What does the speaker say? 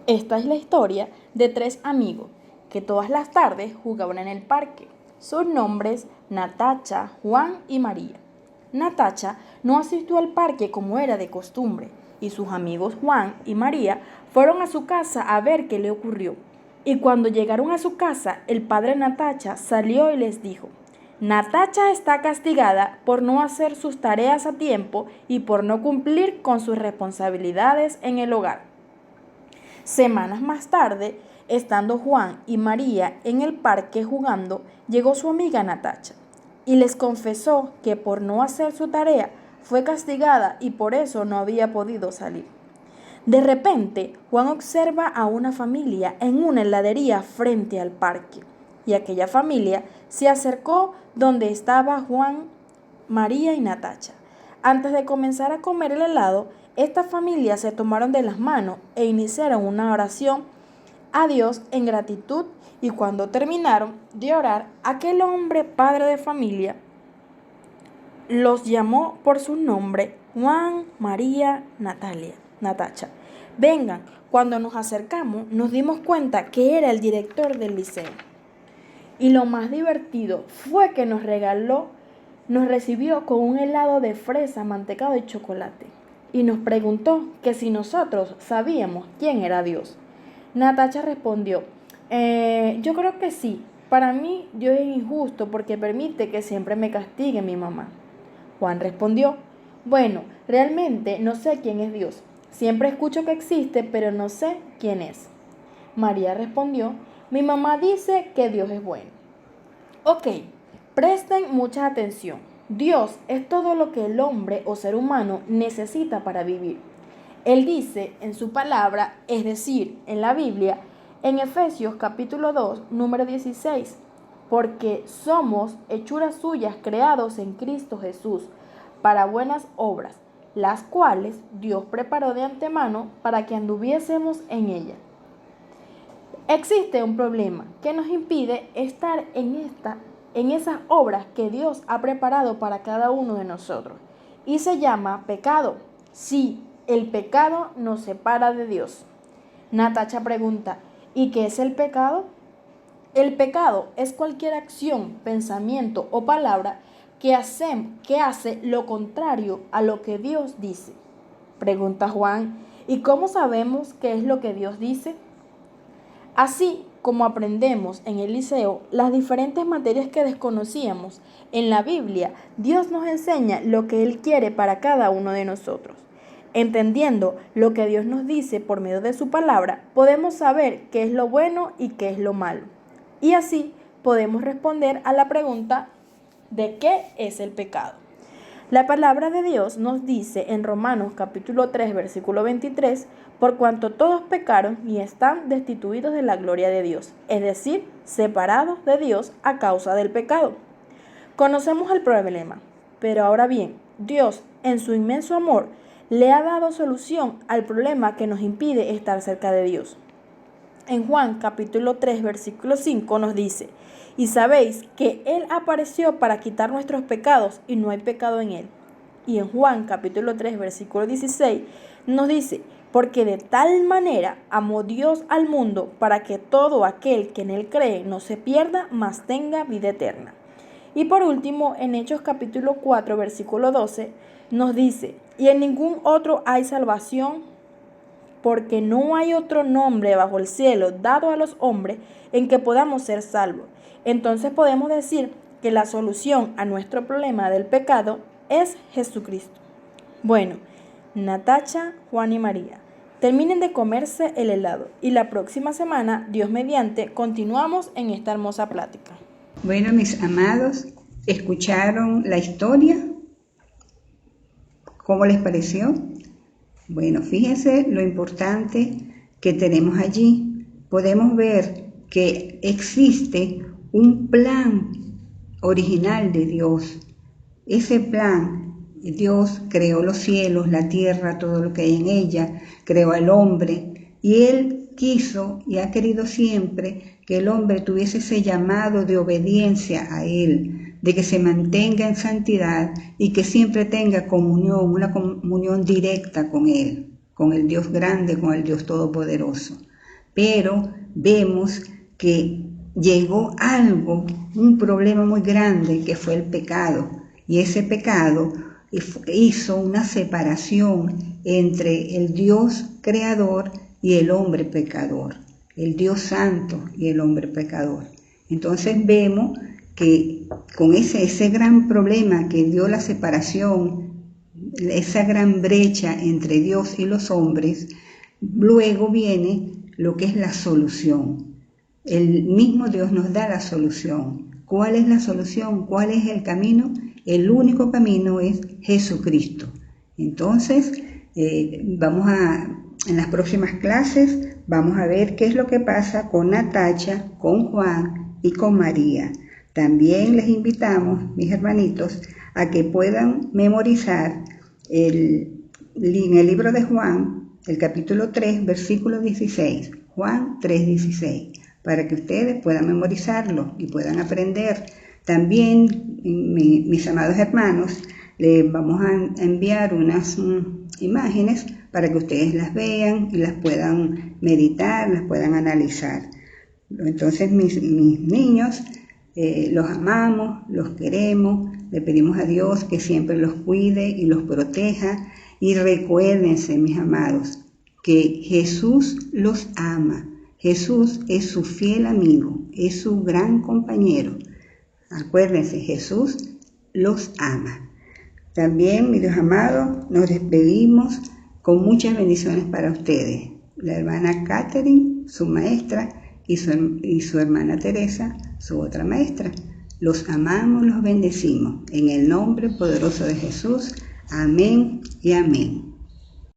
Esta es la historia de tres amigos que todas las tardes jugaban en el parque. Sus nombres, Natacha, Juan y María. Natacha no asistió al parque como era de costumbre y sus amigos Juan y María fueron a su casa a ver qué le ocurrió. Y cuando llegaron a su casa, el padre de Natacha salió y les dijo: Natacha está castigada por no hacer sus tareas a tiempo y por no cumplir con sus responsabilidades en el hogar. Semanas más tarde, estando Juan y María en el parque jugando, llegó su amiga Natacha y les confesó que por no hacer su tarea fue castigada y por eso no había podido salir. De repente, Juan observa a una familia en una heladería frente al parque y aquella familia se acercó donde estaba Juan, María y Natacha. Antes de comenzar a comer el helado, estas familias se tomaron de las manos e iniciaron una oración a Dios en gratitud, y cuando terminaron de orar, aquel hombre padre de familia los llamó por su nombre: Juan, María, Natacha. Vengan, cuando nos acercamos nos dimos cuenta que era el director del liceo. Y lo más divertido fue que nos recibió con un helado de fresa, mantecado y chocolate. Y nos preguntó que si nosotros sabíamos quién era Dios. Natacha respondió: yo creo que sí. Para mí Dios es injusto porque permite que siempre me castigue mi mamá. Juan respondió: bueno, realmente no sé quién es Dios. Siempre escucho que existe, pero no sé quién es. María respondió: mi mamá dice que Dios es bueno. Ok, presten mucha atención. Dios es todo lo que el hombre o ser humano necesita para vivir. Él dice en su palabra, es decir, en la Biblia, en Efesios capítulo 2, número 16, porque somos hechuras suyas creados en Cristo Jesús para buenas obras, las cuales Dios preparó de antemano para que anduviésemos en ellas. Existe un problema que nos impide estar en esas obras que Dios ha preparado para cada uno de nosotros, y se llama pecado. Sí, el pecado nos separa de Dios. Natacha pregunta: ¿y qué es el pecado? El pecado es cualquier acción, pensamiento o palabra que hace lo contrario a lo que Dios dice. Pregunta Juan: ¿y cómo sabemos qué es lo que Dios dice? Así como aprendemos en el liceo las diferentes materias que desconocíamos, en la Biblia Dios nos enseña lo que Él quiere para cada uno de nosotros. Entendiendo lo que Dios nos dice por medio de su palabra, podemos saber qué es lo bueno y qué es lo malo. Y así podemos responder a la pregunta de qué es el pecado. La palabra de Dios nos dice en Romanos capítulo 3, versículo 23, por cuanto todos pecaron y están destituidos de la gloria de Dios, es decir, separados de Dios a causa del pecado. Conocemos el problema, pero ahora bien, Dios, en su inmenso amor, le ha dado solución al problema que nos impide estar cerca de Dios. En Juan capítulo 3, versículo 5 nos dice: y sabéis que Él apareció para quitar nuestros pecados y no hay pecado en Él. Y en Juan capítulo 3, versículo 16 nos dice: porque de tal manera amó Dios al mundo para que todo aquel que en Él cree no se pierda, mas tenga vida eterna. Y por último, en Hechos capítulo 4, versículo 12 nos dice: y en ningún otro hay salvación, porque no hay otro nombre bajo el cielo dado a los hombres en que podamos ser salvos. Entonces podemos decir que la solución a nuestro problema del pecado es Jesucristo. Bueno, Natacha, Juan y María, terminen de comerse el helado y la próxima semana, Dios mediante, continuamos en esta hermosa plática. Bueno, mis amados, ¿escucharon la historia? ¿Cómo les pareció? Bueno, fíjense lo importante que tenemos allí. Podemos ver que existe un plan original de Dios. Ese plan, Dios creó los cielos, la tierra, todo lo que hay en ella, creó al hombre, y Él quiso y ha querido siempre que el hombre tuviese ese llamado de obediencia a Él, de que se mantenga en santidad y que siempre tenga comunión, una comunión directa con Él, con el Dios grande, con el Dios todopoderoso. pero vemos que llegó algo, un problema muy grande que fue el pecado, y ese pecado hizo una separación entre el Dios creador y el hombre pecador, el Dios santo y el hombre pecador. Entonces vemos que con ese gran problema que dio la separación, esa gran brecha entre Dios y los hombres, luego viene lo que es la solución. El mismo Dios nos da la solución. ¿Cuál es la solución? ¿Cuál es el camino? El único camino es Jesucristo. Entonces, en las próximas clases vamos a ver qué es lo que pasa con Natacha, con Juan y con María. También les invitamos, mis hermanitos, a que puedan memorizar en el libro de Juan, el capítulo 3, versículo 16, Juan 3:16, para que ustedes puedan memorizarlo y puedan aprender. También, mis amados hermanos, les vamos a enviar unas imágenes para que ustedes las vean y las puedan meditar, las puedan analizar. Entonces, mis niños, los amamos, los queremos, le pedimos a Dios que siempre los cuide y los proteja. Y recuérdense, mis amados, que Jesús los ama. Jesús es su fiel amigo, es su gran compañero. Acuérdense, Jesús los ama. También, mis Dios amados, nos despedimos con muchas bendiciones para ustedes. La hermana Catherine, su maestra, y su hermana Teresa, su otra maestra. Los amamos, los bendecimos. En el nombre poderoso de Jesús. Amén y amén.